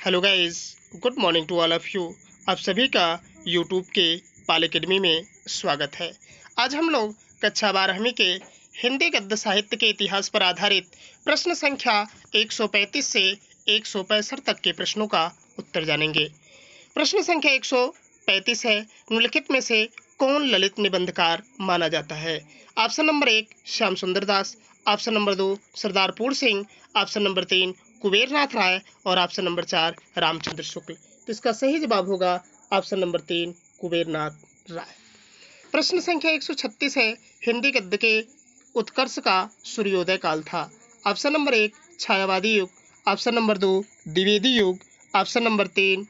Hello guys, good morning to all of you. आप सभी का यूट्यूब के पाल एकेडमी में स्वागत है। आज हम लोग कक्षा 12वीं के हिंदी गद्य साहित्य के इतिहास पर आधारित प्रश्न संख्या 135 से 165 तक के प्रश्नों का उत्तर जानेंगे। प्रश्न संख्या 135 है, निम्नलिखित में से कौन ललित निबंधकार माना जाता है? ऑप्शन नंबर 1 श्याम सुंदर दास, ऑप्शन नंबर 2 सरदार पूर्ण सिंह, ऑप्शन नंबर 3 कुबेरनाथ राय और ऑप्शन नंबर 4 रामचंद्र शुक्ल। तो इसका सही जवाब होगा ऑप्शन नंबर 3 कुबेरनाथ राय। प्रश्न संख्या 136 है, हिंदी गद्य के उत्कर्ष का सूर्योदय काल था। ऑप्शन नंबर 1 छायावादी युग, ऑप्शन नंबर 2 द्विवेदी युग, ऑप्शन नंबर 3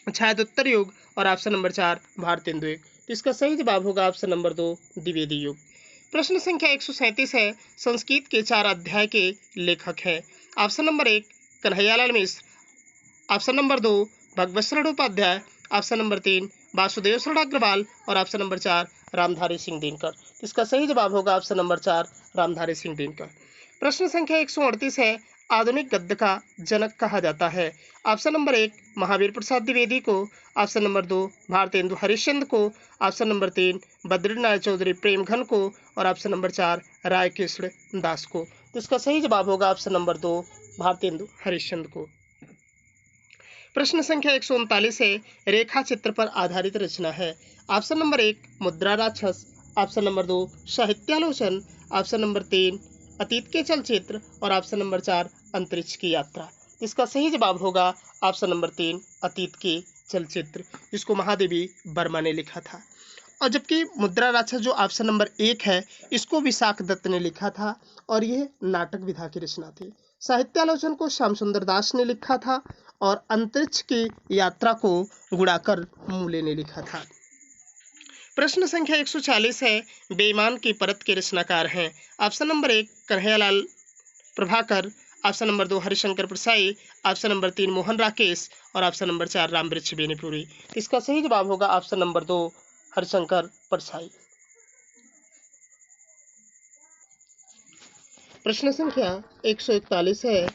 छायादुत्तर युग और ऑप्शन नंबर 4 भारतेंदु युग। तो इसका सही जवाब होगा ऑप्शन नंबर 2 द्विवेदी युग। प्रश्न संख्या 137 है, संस्कृत के 4 अध्याय के लेखक है। ऑप्शन नंबर 1 कन्हैयालाल मिश्र, ऑप्शन नंबर 2 भगवत शरण उपाध्याय, ऑप्शन नंबर 3 वासुदेव शरण अग्रवाल और ऑप्शन नंबर 4 रामधारी सिंह दिनकर। इसका सही जवाब होगा ऑप्शन नंबर 4 रामधारी सिंह दिनकर। प्रश्न संख्या 138 है, आधुनिक गद्य का जनक कहा जाता है। ऑप्शन नंबर 1 महावीर प्रसाद द्विवेदी को, ऑप्शन नंबर 2 भारतेंदु हरिश्चंद्र को, ऑप्शन नंबर 3 बद्रीनाथ चौधरी प्रेमघन को और ऑप्शन नंबर 4 राय कृष्ण दास को। तो इसका सही जवाब होगा ऑप्शन नंबर 2 भारतेंदु हरिश्चंद्र को। प्रश्न संख्या 139 है, रेखा चित्र पर आधारित रचना है। ऑप्शन नंबर 1 मुद्रा राक्षस, ऑप्शन नंबर 2 साहित्यालोचन, ऑप्शन नंबर 3 अतीत के चलचित्र और ऑप्शन नंबर 4 अंतरिक्ष की यात्रा। इसका सही जवाब होगा ऑप्शन नंबर 3 अतीत के चलचित्र, जिसको महादेवी वर्मा ने लिखा था। और जबकि मुद्रा राक्षस जो ऑप्शन नंबर 1 है, इसको विशाख दत्त ने लिखा था और यह नाटक विधा की रचना थी। साहित्यालोचन को श्याम सुंदर दास ने लिखा था और अंतरिक्ष की यात्रा को गुड़ाकर मूले ने लिखा था। प्रश्न संख्या 140 है, बेईमान की परत के रचनाकार हैं। Option number 1 Kanhaiyalal Prabhakar, option number 2 Harishankar Parsai, option number 3 Mohan Rakesh और ऑप्शन नंबर 4 रामवृक्ष बेनीपुरी। इसका सही जवाब होगा ऑप्शन नंबर 2 हरिशंकर परसाई। प्रश्न संख्या 141 है,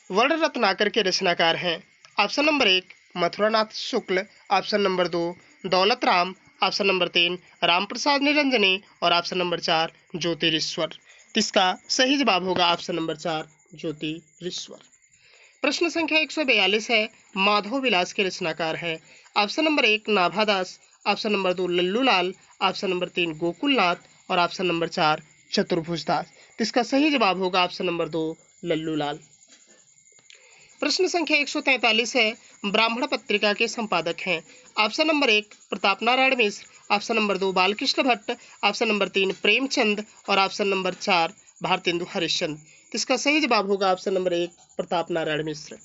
वर्ण रत्नाकर के रचनाकार हैं। ऑप्शन नंबर 1 मथुरानाथ शुक्ल, option number 2 Daulat Ram, option number 3 Ramprasad Niranjani और ऑप्शन नंबर 4 ज्योतिरीश्वर। इसका सही जवाब होगा ऑप्शन नंबर 4 ज्योतिरीश्वर। प्रश्न संख्या 142 है, माधव विलास के रचनाकार हैं। Option number 1 Nabhadas, option number 2 Lallu Lal, option number 3 Gokulnath और ऑप्शन नंबर 4 चतुर्भुज दास। इसका सही जवाब होगा ऑप्शन नंबर 2 लल्लूलाल। प्रश्न संख्या 143 है, ब्राह्मण पत्रिका के संपादक हैं। Option number 1 Pratap Narayan Mishra, option number 2 Balkrishna Bhatt, option number 3 Premchand और ऑप्शन नंबर 4 भारतेंदु हरिश्चंद्र। इसका सही जवाब होगा ऑप्शन नंबर 1 प्रताप नारायण मिश्र।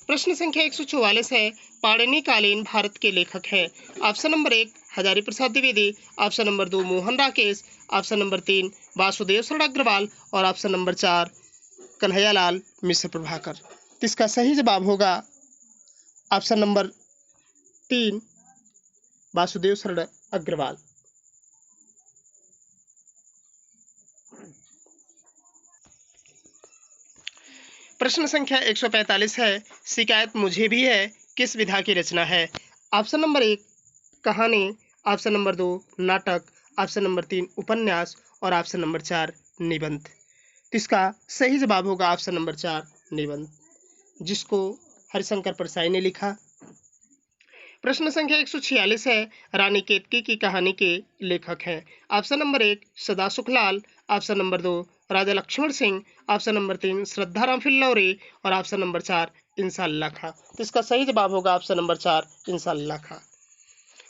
प्रश्न संख्या 144 है, पाणिनि कालीन भारत के लेखक हैं। Option number 1 Hazari Prasad Dwivedi, option number 2 Mohan Rakesh, option number 3 Vasudev Sharan Agrawal और ऑप्शन नंबर 4 कन्हैयालाल मिश्र प्रभाकर। इसका सही जवाब होगा ऑप्शन नंबर 3 वासुदेव शरण अग्रवाल। प्रश्न संख्या 145 है, शिकायत मुझे भी है किस विधा की रचना है। ऑप्शन नंबर 1 कहानी, ऑप्शन नंबर 2 नाटक, ऑप्शन नंबर 3 उपन्यास और ऑप्शन नंबर 4 निबंध। इसका सही जवाब होगा ऑप्शन नंबर 4 निबंध, जिसको हरिशंकर परसाई ने लिखा। प्रश्न संख्या 146 है, रानी केतकी की कहानी के लेखक हैं। ऑप्शन नंबर 1 सदा सुखलाल, ऑप्शन नंबर 2 राजा लक्ष्मण सिंह, ऑप्शन नंबर 3 श्रद्धाराम फिल्लौरी और ऑप्शन नंबर 4 इंसाल्लाह खां। तो इसका सही जवाब होगा ऑप्शन नंबर 4 इंसाल्लाह खां।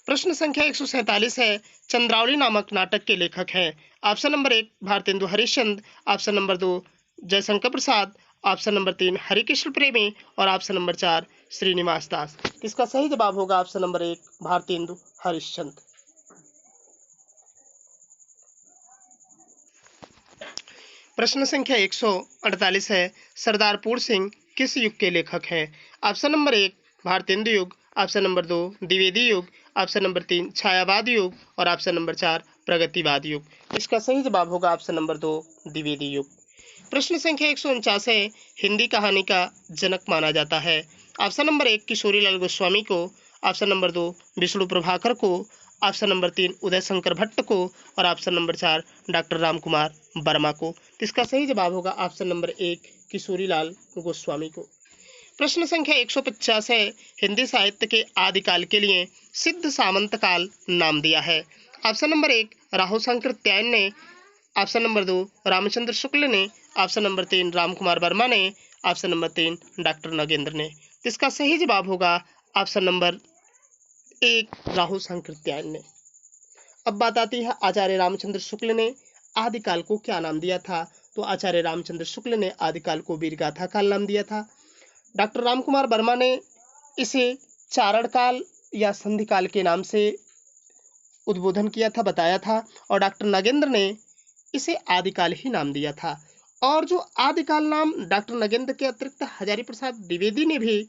प्रश्न संख्या 147 है, चंद्रावली नामक नाटक के लेखक हैं। Option number 1 Bharatendu Harishchandra, option number 2 Jaishankar Prasad, option number 3 Harikrishna Premi और ऑप्शन नंबर 4 श्रीनिवास दास। इसका सही जवाब होगा ऑप्शन नंबर 1 भारतेंदु हरिश्चंद्र। प्रश्न संख्या 148 है, सरदार पूर्ण सिंह किस युग के लेखक हैं। ऑप्शन नंबर 1 भारतेंदु युग, ऑप्शन नंबर 2 द्विवेदी युग, ऑप्शन नंबर 3 छायावाद युग और ऑप्शन नंबर 4 प्रगतिवाद युग। इसका सही जवाब होगा ऑप्शन नंबर 2 द्विवेदी युग। प्रश्न संख्या 149 है, हिंदी कहानी का जनक माना जाता है। ऑप्शन नंबर 1 किशोरीलाल गोस्वामी को, ऑप्शन नंबर 2 विष्णु प्रभाकर को, ऑप्शन नंबर 3 उदय शंकर भट्ट को और option number 4 doctor Ramkumar Verma को। तो इसका सही जवाब होगा ऑप्शन नंबर 1 किशोरीलाल गोस्वामी को। प्रश्न संख्या 150 है, हिंदी साहित्य के आदिकाल के लिए सिद्ध सामंत काल नाम दिया है। ऑप्शन नंबर 1 राहु सांकृत्यायन ने, ऑप्शन नंबर 2 रामचंद्र शुक्ल ने, ऑप्शन नंबर 3 रामकुमार वर्मा ने, ऑप्शन नंबर 3 डॉक्टर नगेंद्र ने। तो इसका सही जवाब होगा ऑप्शन नंबर 1 राहु सांकृत्यायन ने। अब बात आती है आचार्य रामचंद्र शुक्ल ने आदिकाल को क्या नाम दिया था। तो आचार्य रामचंद्र शुक्ल ने आदिकाल को वीरगाथा काल नाम दिया था। डॉक्टर रामकुमार वर्मा ने इसे चारण काल या संधि काल के नाम से उद्बोधन किया था, बताया था। और डॉक्टर नगेंद्र ने इसे आदिकाल ही नाम दिया था। और जो आदिकाल नाम डॉक्टर नगेंद्र के अतिरिक्त हजारी प्रसाद द्विवेदी ने भी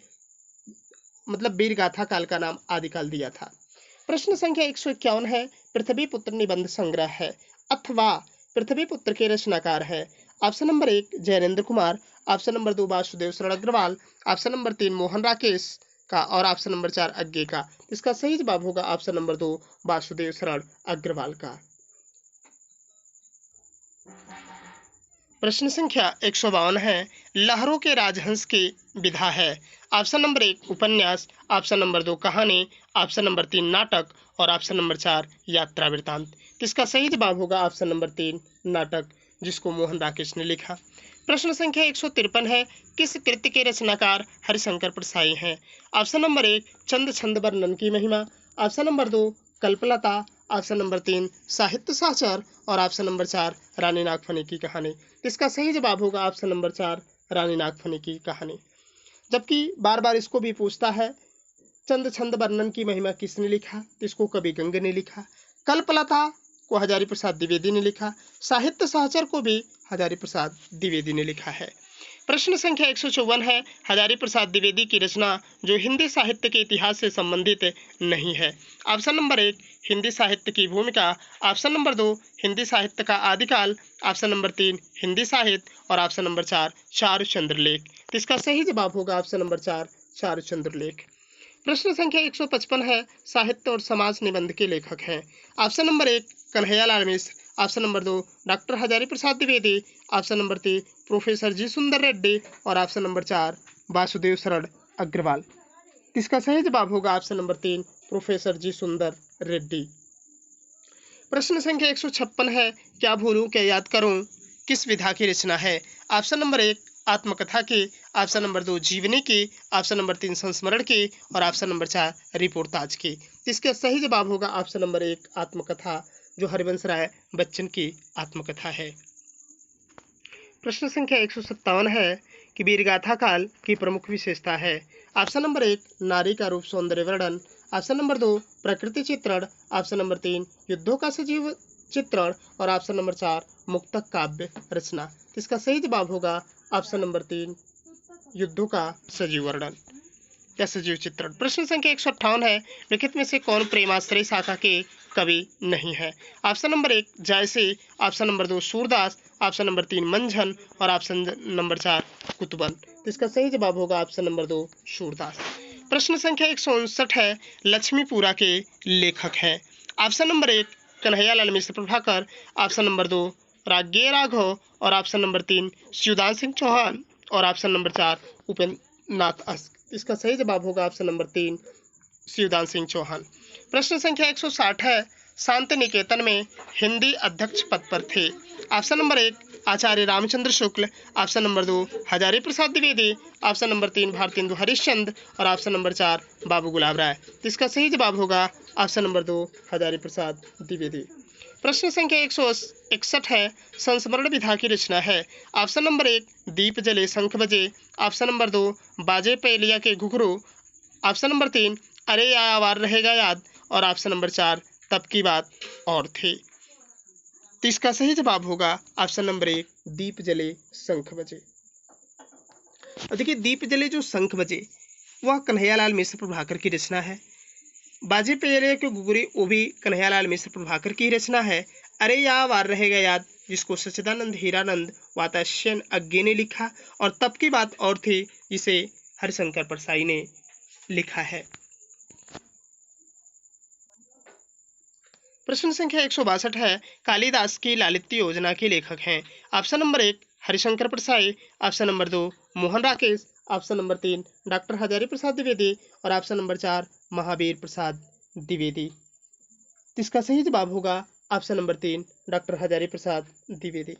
मतलब वीरगाथा काल का नाम आदिकाल दिया था। प्रश्न संख्या 151 है, पृथ्वी पुत्र निबंध संग्रह है अथवा पृथ्वी पुत्र के रचनाकार है। Option number 1 Jainendra Kumar, option number 2 Vasudev Sharan Agarwal, option number 3 Mohan Rakesh का और ऑप्शन नंबर 4 अज्ञे का। इसका सही जवाब होगा ऑप्शन नंबर 2 वासुदेव शरण अग्रवाल का। प्रश्न संख्या 152 है, लहरों के राजहंस की विधा है। ऑप्शन नंबर 1 उपन्यास, ऑप्शन नंबर 2 कहानी, ऑप्शन नंबर 3 नाटक और ऑप्शन नंबर 4 यात्रा वृत्तांत। इसका सही जवाब होगा ऑप्शन नंबर 3 नाटक, जिसको मोहन राकेश ने लिखा। प्रश्न संख्या 153 है, किस कृति के रचनाकार हरिशंकर परसाई हैं। ऑप्शन नंबर 1 चंद छंद वर्णन की महिमा, option number 2 Kalpalata, option number 3 साहित्य साचर और ऑप्शन नंबर 4 रानी नागफनी की कहानी। इसका सही जवाब होगा ऑप्शन नंबर 4 रानी नागफनी की कहानी। जबकि बार बार इसको भी पूछता है, चंद छंद वर्णन की महिमा किसने लिखा, तो इसको कवि गंग ने लिखा। कल्पलता को हजारी प्रसाद द्विवेदी ने लिखा। साहित्य सहचर को भी हजारी प्रसाद द्विवेदी ने लिखा है। प्रश्न संख्या 154 है, हजारी प्रसाद द्विवेदी की रचना जो हिंदी साहित्य के इतिहास से संबंधित नहीं है। ऑप्शन नंबर 1 हिंदी साहित्य की भूमिका, ऑप्शन नंबर 2 हिंदी साहित्य का आदिकाल, ऑप्शन नंबर 3 हिंदी साहित्य और ऑप्शन नंबर 4 चारुचंद्र लेख। तो इसका सही जवाब होगा ऑप्शन नंबर 4 चारुचंद्र लेख। प्रश्न संख्या 155 है, साहित्य और समाज निबंध के लेखक हैं। ऑप्शन नंबर 1 कन्हैयालाल मिश्र, option number 2 doctor Hazari Prasad Dwivedi, option number 3 professor जी सुंदर रेड्डी और ऑप्शन नंबर 4 वासुदेव शरण अग्रवाल। इसका सही जवाब होगा ऑप्शन नंबर 3 प्रोफेसर जी सुंदर रेड्डी। प्रश्न संख्या 156 है, क्या भूलूं क्या याद करूं किस विधा की रचना है। ऑप्शन नंबर 1 आत्मकथा की, ऑप्शन नंबर 2 जीवनी की, ऑप्शन नंबर 3 संस्मरण की और ऑप्शन नंबर 4 रिपोर्टाज की। इसका सही जवाब होगा ऑप्शन नंबर 1 आत्मकथा, जो हरिवंश राय बच्चन की आत्मकथा है। प्रश्न संख्या 157 है कि वीरगाथा काल की प्रमुख विशेषता है। ऑप्शन नंबर 1 नारी का रूप सौंदर्य वर्णन, ऑप्शन नंबर 2 प्रकृति चित्रण, ऑप्शन नंबर 3 युद्धों का सजीव चित्रण और ऑप्शन नंबर 4 मुक्तक काव्य रचना। इसका सही जवाब होगा ऑप्शन नंबर 3 युद्धों का सजीव वर्णन या सजीव चित्रण। प्रश्न संख्या 158 है, लिखित में से कौन प्रेमाश्रय शाखा के कवि नहीं है। Option number 1 Jayasi, option number 2 Surdas, option number 3 Manjhan और ऑप्शन नंबर 4 कुतुबन। इसका सही जवाब होगा ऑप्शन नंबर 2 सूरदास। प्रश्न संख्या 159 है, लक्ष्मीपुरा के लेखक हैं। Option number 1 Kanhaiyalal Mishra Prabhakar, option number 2 राग्ञे Raghav और ऑप्शन नंबर 3 शिवदान सिंह चौहान और option number 4 Upendra Nath ask. इसका सही जवाब होगा ऑप्शन नंबर 3 शिवदान सिंह चौहान। प्रश्न संख्या 160 है, शांति निकेतन में हिंदी अध्यक्ष पद पर थे। ऑप्शन नंबर 1 आचार्य Ramchandra Shukla, option number 2 Hazari Prasad Dwivedi, option number 3 Bharatendu Harishchandra और ऑप्शन नंबर 4 बाबू गुलाब राय। इसका सही जवाब होगा ऑप्शन नंबर 2 हजारी प्रसाद द्विवेदी। प्रश्न संख्या 161 है, संस्मरण विधा की रचना है। ऑप्शन नंबर 1 दीप जले शंख बजे, ऑप्शन नंबर 2 बाजे पैलिया के घुघरू, ऑप्शन नंबर 3 अरे आवार रहेगा याद और ऑप्शन नंबर 4 तब की बात और थी। तो इसका सही जवाब होगा ऑप्शन नंबर 1 दीप जले शंख बजे। और देखिए, दीप जले जो शंख बजे वह कन्हैयालाल मिश्र प्रभाकर की रचना है। बाजी पेले की गुगरी वो भी कन्हैयालाल मिश्र प्रभाकर की रचना है। अरे या वार रहेगा याद, जिसको सच्चिदानंद हीरानंद वाताश्यन अज्ञे ने लिखा, और तब की बात और थी, जिसे हरिशंकर परसाई ने लिखा है। प्रश्न संख्या 162 है, कालिदास की लालित्य योजना के लेखक हैं। Option number 1 Harishankar Parsai, option number 2 Mohan Rakesh, option number 3 doctor Hazari Prasad Dwivedi और ऑप्शन नंबर 4 महावीर प्रसाद द्विवेदी। इसका सही जवाब होगा option number 3 doctor Hazari Prasad Dwivedi.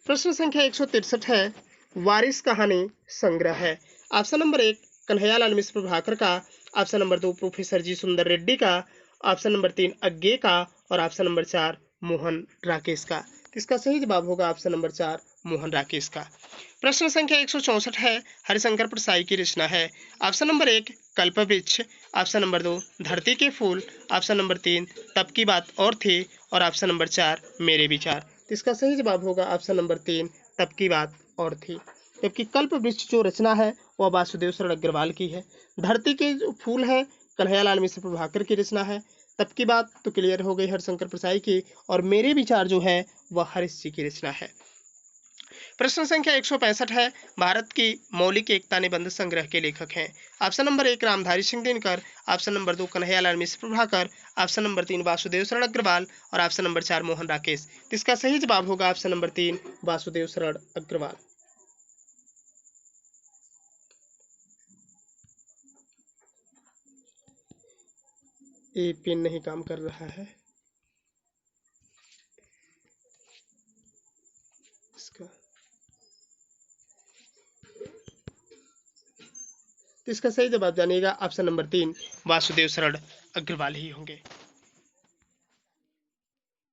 प्रश्न संख्या 163 है, वारिस कहानी संग्रह है। ऑप्शन नंबर 1 कन्हैयालाल मिश्र प्रभाकर का, ऑप्शन नंबर 2 प्रोफेसर जी सुंदर रेड्डी का, ऑप्शन नंबर 3 अज्ञे का और ऑप्शन नंबर 4 मोहन राकेश का। इसका सही जवाब होगा ऑप्शन नंबर 4 मोहन राकेश का। प्रश्न संख्या 164 है, हरिशंकर परसाई की रचना है। ऑप्शन नंबर 1 कल्पवृक्ष, ऑप्शन नंबर 2 धरती के फूल, ऑप्शन नंबर 3 तब की बात और थी और ऑप्शन नंबर 4 मेरे विचार। इसका सही जवाब होगा ऑप्शन नंबर 3 तब की बात और थी। जबकि कल्पवृक्ष जो रचना है वह वासुदेव शरण अग्रवाल की है। धरती के जो फूल है कन्हैयालाल मिश्र प्रभाकर की रचना है। तब की बात तो क्लियर हो गई हरिशंकर परसाई की, और मेरे विचार जो है वह हरीश जी की रचना है। प्रश्न संख्या 165 है, भारत की मौलिक एकता निबंध संग्रह के लेखक हैं। Option number 1 Ramdhari Singh Dinkar, option number 2 Kanhaiyalal Mishra Prabhakar, option number 3 Vasudev Sharan Agrawal और ऑप्शन नंबर 4 मोहन राकेश। इसका सही जवाब होगा ऑप्शन नंबर 3 वासुदेव शरण अग्रवाल। ये पेन नहीं काम कर रहा है इसका। तो इसका सही जवाब जानिएगा ऑप्शन नंबर 3 वासुदेव शरण अग्रवाल ही होंगे।